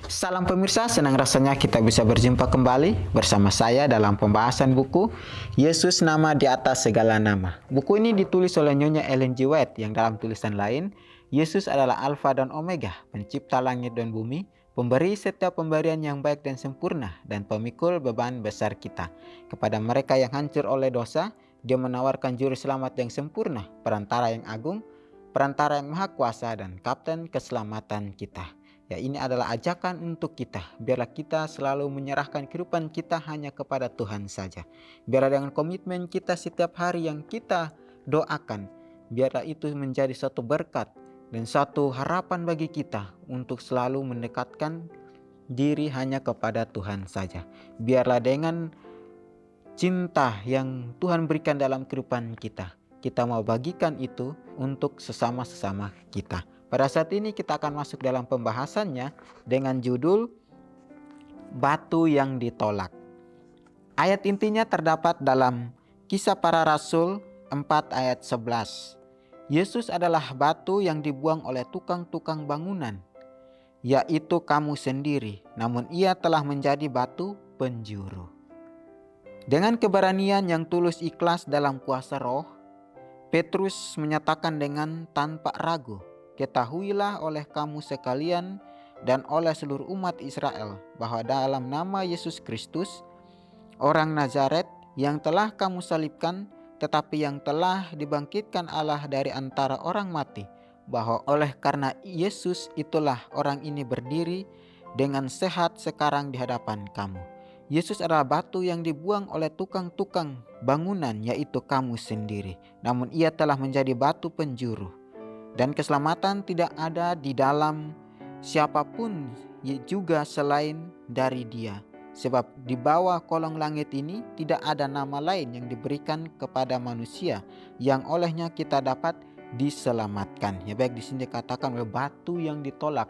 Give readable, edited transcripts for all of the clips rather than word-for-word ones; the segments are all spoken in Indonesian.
Salam pemirsa, senang rasanya kita bisa berjumpa kembali bersama saya dalam pembahasan buku Yesus Nama di Atas Segala Nama. Buku ini ditulis oleh Nyonya Ellen G. White yang dalam tulisan lain, Yesus adalah Alfa dan Omega, pencipta langit dan bumi, pemberi setiap pemberian yang baik dan sempurna, dan pemikul beban besar kita. Kepada mereka yang hancur oleh dosa, Dia menawarkan juru selamat yang sempurna, perantara yang agung, perantara yang maha kuasa, dan kapten keselamatan kita. Ya, ini adalah ajakan untuk kita. Biarlah kita selalu menyerahkan kehidupan kita hanya kepada Tuhan saja. Biarlah dengan komitmen kita setiap hari yang kita doakan, biarlah itu menjadi suatu berkat dan suatu harapan bagi kita untuk selalu mendekatkan diri hanya kepada Tuhan saja. Biarlah dengan cinta yang Tuhan berikan dalam kehidupan kita, kita mau bagikan itu untuk sesama-sesama kita. Pada saat ini kita akan masuk dalam pembahasannya dengan judul Batu yang Ditolak. Ayat intinya terdapat dalam Kisah Para Rasul 4 ayat 11. Yesus adalah batu yang dibuang oleh tukang-tukang bangunan, yaitu kamu sendiri, namun ia telah menjadi batu penjuru. Dengan keberanian yang tulus ikhlas dalam kuasa roh, Petrus menyatakan dengan tanpa ragu, ketahuilah oleh kamu sekalian dan oleh seluruh umat Israel bahwa dalam nama Yesus Kristus, orang Nazaret yang telah kamu salibkan, tetapi yang telah dibangkitkan Allah dari antara orang mati, bahwa oleh karena Yesus itulah orang ini berdiri dengan sehat sekarang di hadapan kamu. Yesus adalah batu yang dibuang oleh tukang-tukang bangunan, yaitu kamu sendiri. Namun ia telah menjadi batu penjuru. Dan keselamatan tidak ada di dalam siapapun juga selain dari Dia. Sebab di bawah kolong langit ini tidak ada nama lain yang diberikan kepada manusia yang olehnya kita dapat diselamatkan. Ya, baik di sini dikatakan oleh batu yang ditolak.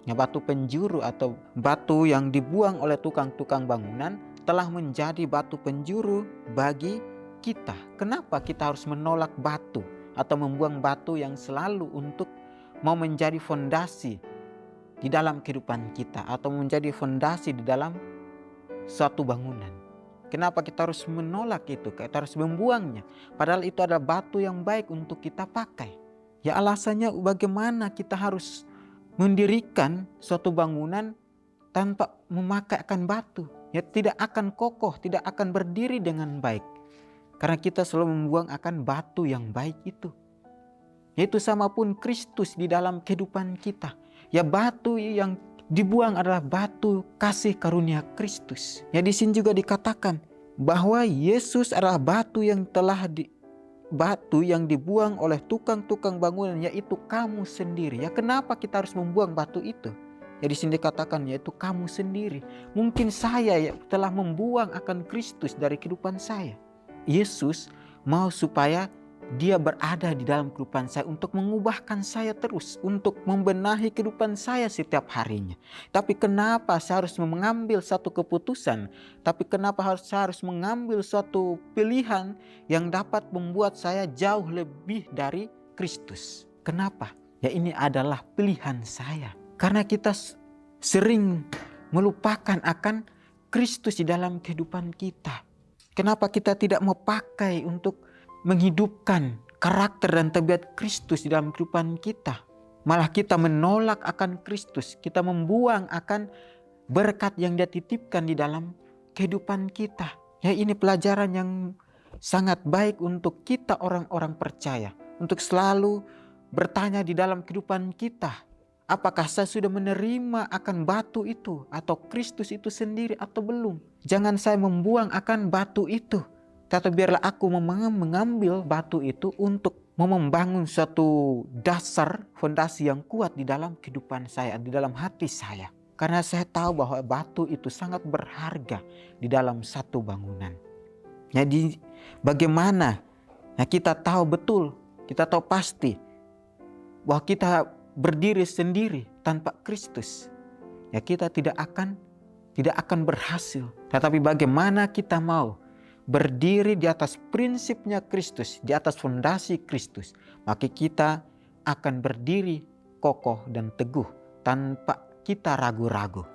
Ya, batu penjuru atau batu yang dibuang oleh tukang-tukang bangunan telah menjadi batu penjuru bagi kita. Kenapa kita harus menolak batu atau membuang batu yang selalu untuk mau menjadi fondasi di dalam kehidupan kita atau menjadi fondasi di dalam suatu bangunan? Kenapa kita harus menolak itu? Kita harus membuangnya. Padahal itu adalah batu yang baik untuk kita pakai. Ya, alasannya bagaimana kita harus mendirikan suatu bangunan tanpa memakaikan batu? Ya, tidak akan kokoh, tidak akan berdiri dengan baik. Karena kita selalu membuang akan batu yang baik itu. Yaitu sama pun Kristus di dalam kehidupan kita. Ya, batu yang dibuang adalah batu kasih karunia Kristus. Ya, di sini juga dikatakan bahwa Yesus adalah batu yang dibuang oleh tukang-tukang bangunan, yaitu kamu sendiri. Ya, kenapa kita harus membuang batu itu? Ya, di sini dikatakan yaitu kamu sendiri. Mungkin saya telah membuang akan Kristus dari kehidupan saya. Yesus mau supaya Dia berada di dalam kehidupan saya untuk mengubahkan saya terus, untuk membenahi kehidupan saya setiap harinya. Tapi kenapa saya harus mengambil satu keputusan? Tapi kenapa saya harus mengambil suatu pilihan yang dapat membuat saya jauh lebih dari Kristus? Kenapa? Ya, ini adalah pilihan saya. Karena kita sering melupakan akan Kristus di dalam kehidupan kita. Kenapa kita tidak mau pakai untuk menghidupkan karakter dan tabiat Kristus di dalam kehidupan kita? Malah kita menolak akan Kristus. Kita membuang akan berkat yang Dia titipkan di dalam kehidupan kita. Ya, ini pelajaran yang sangat baik untuk kita orang-orang percaya. Untuk selalu bertanya di dalam kehidupan kita, apakah saya sudah menerima akan batu itu atau Kristus itu sendiri atau belum? Jangan saya membuang akan batu itu. Tapi biarlah aku mengambil batu itu untuk membangun suatu dasar fondasi yang kuat di dalam kehidupan saya, di dalam hati saya. Karena saya tahu bahwa batu itu sangat berharga di dalam satu bangunan. Jadi bagaimana kita tahu betul, kita tahu pasti bahwa kita berdiri sendiri tanpa Kristus. Ya, kita tidak akan berhasil. Tetapi bagaimana kita mau berdiri di atas prinsipnya Kristus, di atas fondasi Kristus, maka kita akan berdiri kokoh dan teguh tanpa kita ragu-ragu.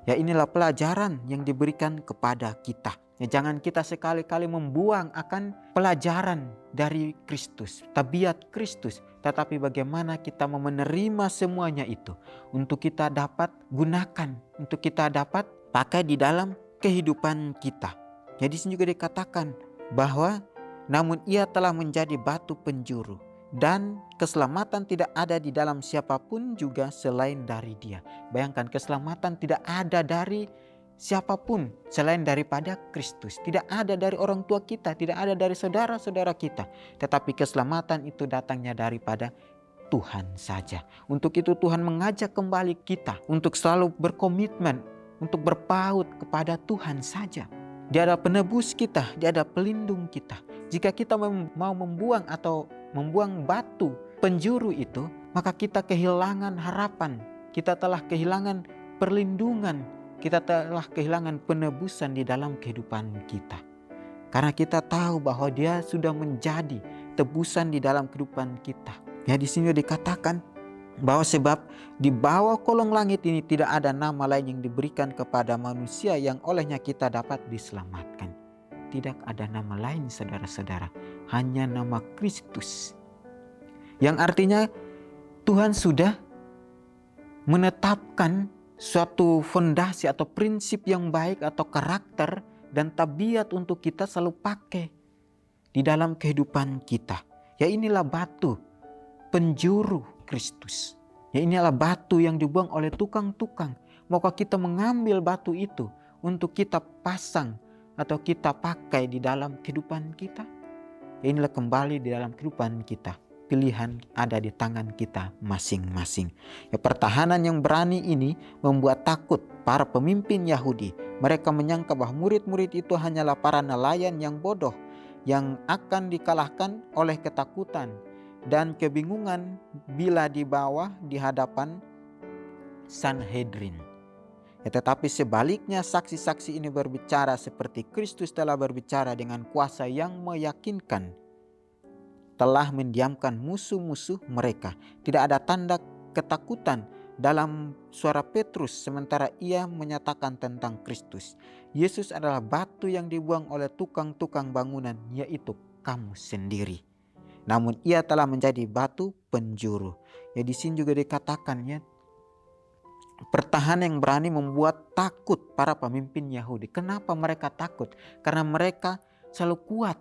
Ya, inilah pelajaran yang diberikan kepada kita. Ya, jangan kita sekali-kali membuang akan pelajaran dari Kristus, tabiat Kristus. Tetapi bagaimana kita mau menerima semuanya itu untuk kita dapat gunakan, untuk kita dapat pakai di dalam kehidupan kita. Jadi sini juga dikatakan bahwa namun ia telah menjadi batu penjuru, dan keselamatan tidak ada di dalam siapapun juga selain dari Dia. Bayangkan, keselamatan tidak ada dari siapapun selain daripada Kristus. Tidak ada dari orang tua kita, tidak ada dari saudara-saudara kita. Tetapi keselamatan itu datangnya daripada Tuhan saja. Untuk itu Tuhan mengajak kembali kita untuk selalu berkomitmen, untuk berpaut kepada Tuhan saja. Dia adalah penebus kita, Dia adalah pelindung kita. Jika kita mau membuang atau membuang batu penjuru itu, maka kita kehilangan harapan. Kita telah kehilangan perlindungan. Kita telah kehilangan penebusan di dalam kehidupan kita. Karena kita tahu bahwa Dia sudah menjadi tebusan di dalam kehidupan kita. Ya, di sini dikatakan bahwa sebab di bawah kolong langit ini tidak ada nama lain yang diberikan kepada manusia yang olehnya kita dapat diselamatkan. Tidak ada nama lain, saudara-saudara, hanya nama Kristus. Yang artinya Tuhan sudah menetapkan suatu fondasi atau prinsip yang baik atau karakter dan tabiat untuk kita selalu pakai di dalam kehidupan kita. Ya, inilah batu penjuru Kristus. Ya, inilah batu yang dibuang oleh tukang-tukang. Maka kita mengambil batu itu untuk kita pasang atau kita pakai di dalam kehidupan kita. Ya, inilah kembali di dalam kehidupan kita. Pilihan ada di tangan kita masing-masing. Ya, pertahanan yang berani ini membuat takut para pemimpin Yahudi. Mereka menyangka bahwa murid-murid itu hanyalah para nelayan yang bodoh yang akan dikalahkan oleh ketakutan dan kebingungan bila dibawa di hadapan Sanhedrin. Ya, tetapi sebaliknya saksi-saksi ini berbicara seperti Kristus telah berbicara dengan kuasa yang meyakinkan, telah mendiamkan musuh-musuh mereka. Tidak ada tanda ketakutan dalam suara Petrus sementara ia menyatakan tentang Kristus. Yesus adalah batu yang dibuang oleh tukang-tukang bangunan, yaitu kamu sendiri. Namun ia telah menjadi batu penjuru. Ya, di sini juga dikatakan, ya, pertahanan yang berani membuat takut para pemimpin Yahudi. Kenapa mereka takut? Karena mereka selalu kuat.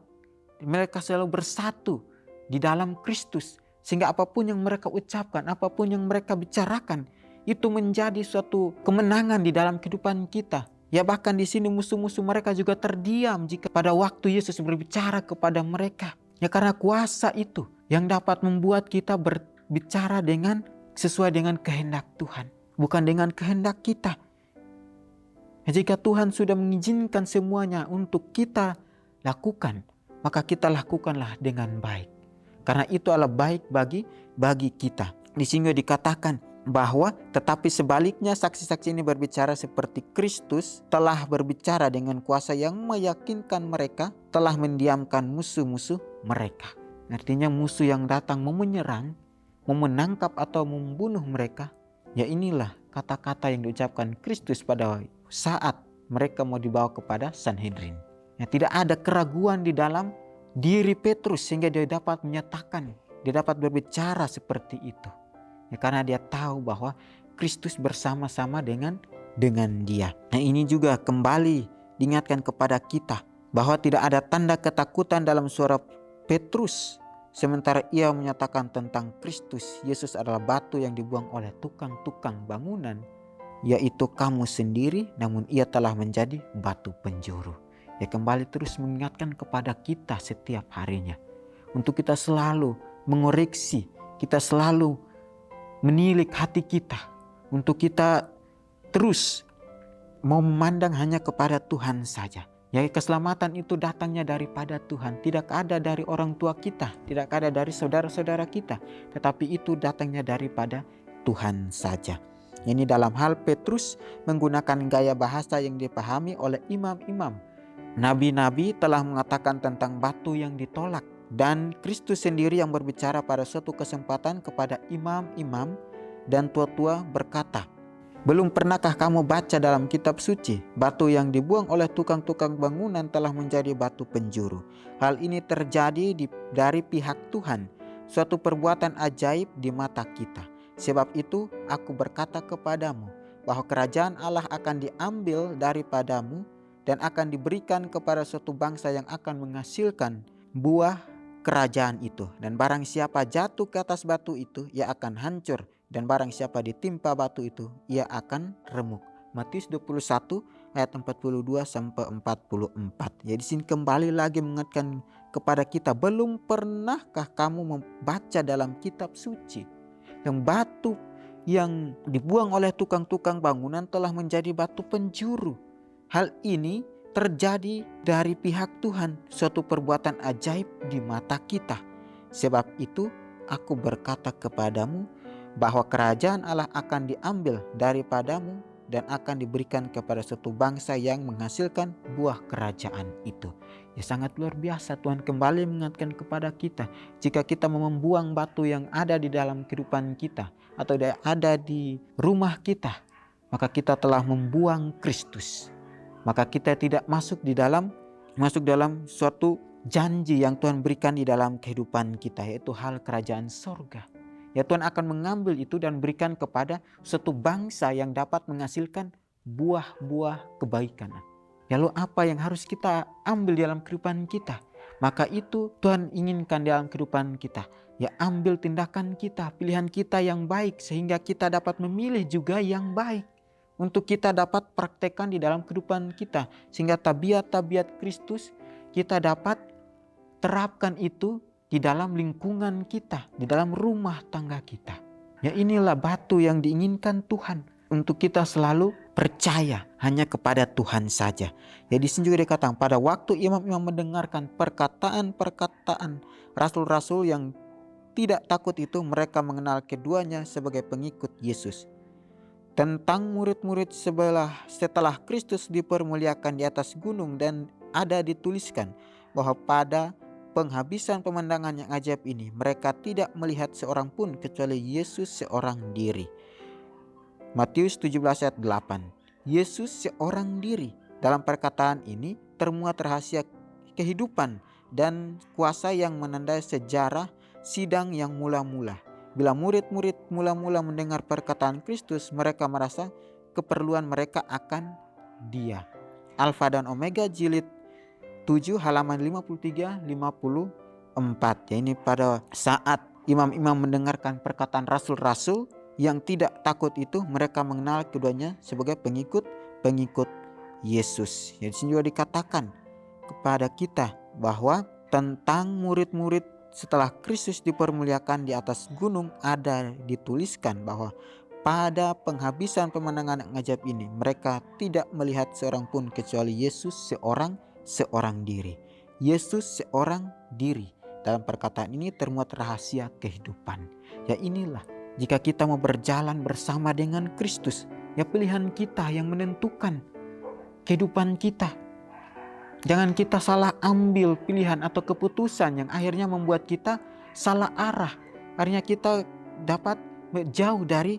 Mereka selalu bersatu di dalam Kristus. Sehingga apapun yang mereka ucapkan, apapun yang mereka bicarakan, itu menjadi suatu kemenangan di dalam kehidupan kita. Ya, bahkan di sini musuh-musuh mereka juga terdiam jika pada waktu Yesus berbicara kepada mereka. Ya, karena kuasa itu yang dapat membuat kita berbicara dengan sesuai dengan kehendak Tuhan, bukan dengan kehendak kita. Ya, jika Tuhan sudah mengizinkan semuanya untuk kita lakukan, maka kita lakukanlah dengan baik. Karena itu adalah baik bagi kita. Di sini dikatakan bahwa tetapi sebaliknya saksi-saksi ini berbicara seperti Kristus telah berbicara dengan kuasa yang meyakinkan mereka, telah mendiamkan musuh-musuh mereka. Artinya musuh yang datang mau menyerang, mau menangkap atau membunuh mereka. Ya, inilah kata-kata yang diucapkan Kristus pada saat mereka mau dibawa kepada Sanhedrin. Ya, tidak ada keraguan di dalam diri Petrus sehingga dia dapat menyatakan, dia dapat berbicara seperti itu. Ya, karena dia tahu bahwa Kristus bersama-sama dengan dia. Nah, ini juga kembali diingatkan kepada kita bahwa tidak ada tanda ketakutan dalam suara Petrus sementara ia menyatakan tentang Kristus. Yesus adalah batu yang dibuang oleh tukang-tukang bangunan, yaitu kamu sendiri, namun ia telah menjadi batu penjuru. Ya, kembali terus mengingatkan kepada kita setiap harinya untuk kita selalu mengoreksi, kita selalu menilik hati kita, untuk kita terus mau memandang hanya kepada Tuhan saja. Ya, keselamatan itu datangnya daripada Tuhan, tidak ada dari orang tua kita, tidak ada dari saudara-saudara kita, tetapi itu datangnya daripada Tuhan saja. Ini dalam hal Petrus menggunakan gaya bahasa yang dipahami oleh imam-imam. Nabi-nabi telah mengatakan tentang batu yang ditolak, dan Kristus sendiri yang berbicara pada suatu kesempatan kepada imam-imam dan tua-tua berkata, Belum pernahkah kamu baca dalam kitab suci, batu yang dibuang oleh tukang-tukang bangunan telah menjadi batu penjuru. Hal ini terjadi dari pihak Tuhan, suatu perbuatan ajaib di mata kita. Sebab itu aku berkata kepadamu, bahwa kerajaan Allah akan diambil daripadamu dan akan diberikan kepada suatu bangsa yang akan menghasilkan buah kerajaan itu. Dan barang siapa jatuh ke atas batu itu, ia akan hancur. Dan barang siapa ditimpa batu itu, ia akan remuk. Matius 21 ayat 42 sampai 44. Jadi sini kembali lagi mengingatkan kepada kita, belum pernahkah kamu membaca dalam kitab suci yang batu yang dibuang oleh tukang-tukang bangunan telah menjadi batu penjuru. Hal ini terjadi dari pihak Tuhan, suatu perbuatan ajaib di mata kita. Sebab itu aku berkata kepadamu, bahwa kerajaan Allah akan diambil daripadamu dan akan diberikan kepada suatu bangsa yang menghasilkan buah kerajaan itu. Ya, sangat luar biasa. Tuhan kembali mengingatkan kepada kita, jika kita mau membuang batu yang ada di dalam kehidupan kita atau ada di rumah kita, maka kita telah membuang Kristus. Maka kita tidak masuk dalam suatu janji yang Tuhan berikan di dalam kehidupan kita, yaitu hal kerajaan sorga. Ya, Tuhan akan mengambil itu dan berikan kepada suatu bangsa yang dapat menghasilkan buah-buah kebaikan. Lalu apa yang harus kita ambil dalam kehidupan kita? Maka itu Tuhan inginkan dalam kehidupan kita. Ya, ambil tindakan kita, pilihan kita yang baik, sehingga kita dapat memilih juga yang baik. Untuk kita dapat praktekkan di dalam kehidupan kita. Sehingga tabiat-tabiat Kristus kita dapat terapkan itu di dalam lingkungan kita, di dalam rumah tangga kita. Ya, inilah batu yang diinginkan Tuhan, untuk kita selalu percaya hanya kepada Tuhan saja. Ya, di sini juga dikatakan, pada waktu imam-imam mendengarkan perkataan rasul-rasul yang tidak takut itu, mereka mengenal keduanya sebagai pengikut Yesus. Tentang murid-murid setelah Kristus dipermuliakan di atas gunung, dan ada dituliskan bahwa pada penghabisan pemandangan yang ajaib ini, mereka tidak melihat seorang pun kecuali Yesus seorang diri. Matius 17 ayat 8. Yesus seorang diri. Dalam perkataan ini termuat rahasia kehidupan dan kuasa yang menandai sejarah sidang yang mula-mula. Bila murid-murid mula-mula mendengar perkataan Kristus, mereka merasa keperluan mereka akan Dia. Alfa dan Omega jilid 7 halaman 53-54. Ya, ini pada saat imam-imam mendengarkan perkataan rasul-rasul yang tidak takut itu, mereka mengenal keduanya sebagai pengikut Yesus. Ya, di sini juga dikatakan kepada kita bahwa tentang murid-murid setelah Kristus dipermuliakan di atas gunung, ada dituliskan bahwa pada penghabisan pemandangan yang ajaib ini, mereka tidak melihat seorang pun kecuali Yesus seorang diri. Yesus seorang diri. Dalam perkataan ini termuat rahasia kehidupan. Ya, inilah, jika kita mau berjalan bersama dengan Kristus, ya pilihan kita yang menentukan kehidupan kita. Jangan kita salah ambil pilihan atau keputusan yang akhirnya membuat kita salah arah. Akhirnya kita dapat jauh dari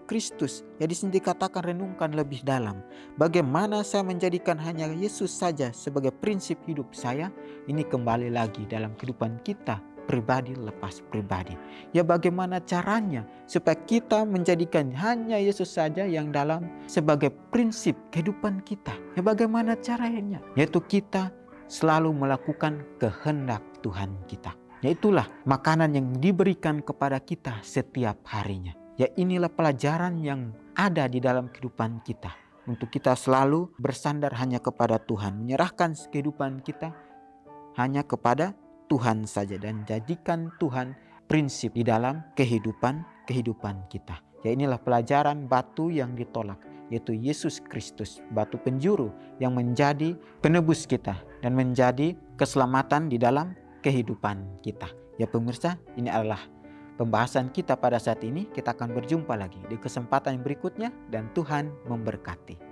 Kristus. Ya, di sini dikatakan, renungkan lebih dalam. Bagaimana saya menjadikan hanya Yesus saja sebagai prinsip hidup saya? Ini kembali lagi dalam kehidupan kita pribadi lepas pribadi. Ya, bagaimana caranya supaya kita menjadikan hanya Yesus saja yang dalam sebagai prinsip kehidupan kita? Ya, bagaimana caranya? Yaitu kita selalu melakukan kehendak Tuhan kita. Ya, itulah makanan yang diberikan kepada kita setiap harinya. Ya, inilah pelajaran yang ada di dalam kehidupan kita, untuk kita selalu bersandar hanya kepada Tuhan, menyerahkan kehidupan kita hanya kepada Tuhan saja, dan jadikan Tuhan prinsip di dalam kehidupan kita. Ya, inilah pelajaran batu yang ditolak, yaitu Yesus Kristus, batu penjuru yang menjadi penebus kita dan menjadi keselamatan di dalam kehidupan kita. Ya pemirsa, ini adalah pembahasan kita pada saat ini. Kita akan berjumpa lagi di kesempatan berikutnya, dan Tuhan memberkati.